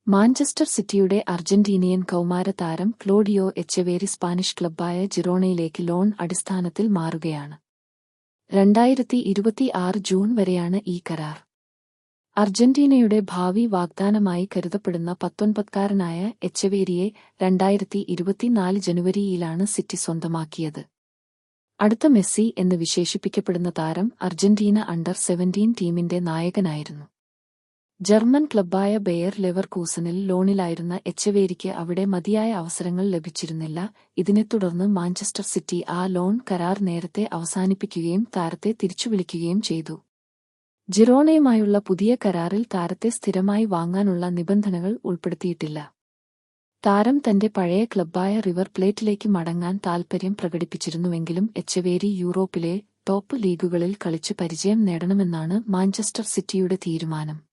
Manchester സിറ്റിയുടെ Argentinian കൗമാരതാരം Claudio എച്ചവേരി Spanish ക്ലബ്ബായ ജിറോണയിലേക്ക് loan അടിസ്ഥാനത്തിൽ മാറുകയാണ്. 2026 ജൂൺ വരെയാണ് ഈ കരാർ. അർജന്റീനയുടെ ഭാവി വാഗ്ദാനമായി കരുതപ്പെടുന്ന 19കാരനായ എച്ചവേരിയെ 2024 ജനുവരിയിലാണ് സിറ്റി സ്വന്തമാക്കിയത്. അടുത്ത മെസ്സി എന്ന് വിശേഷിപ്പിക്കപ്പെടുന്ന താരം അർജന്റീന അണ്ടർ-17 ടീമിന്റെ നായകനായിരുന്നു. ജർമ്മൻ ക്ലബ്ബായ ബെയർ ലെവർകൂസനിൽ ലോണിലായിരുന്ന എച്ചവേരിക്ക് അവിടെ മതിയായ അവസരങ്ങൾ ലഭിച്ചിരുന്നില്ല. ഇതിനെ തുടർന്ന് മാഞ്ചസ്റ്റർ സിറ്റി ആ ലോൺ കരാർ നേരത്തെ അവസാനിപ്പിക്കുകയും താരത്തെ തിരിച്ചുവിളിക്കുകയും ചെയ്തു. ജിറോണയുമായുള്ള പുതിയ കരാറിൽ താരത്തെ സ്ഥിരമായി വാങ്ങാനുള്ള നിബന്ധനകൾ ഉൾപ്പെടുത്തിയിട്ടില്ല. താരം തന്റെ പഴയ ക്ലബ്ബായ റിവർ പ്ലേറ്റിലേക്ക് മടങ്ങാൻ താൽപര്യം പ്രകടിപ്പിച്ചിരുന്നുവെങ്കിലും എച്ചവേരി യൂറോപ്പിലെ ടോപ്പ് ലീഗുകളിൽ കളിച്ച് പരിചയം നേടണമെന്നാണ് മാഞ്ചസ്റ്റർ സിറ്റിയുടെ തീരുമാനം.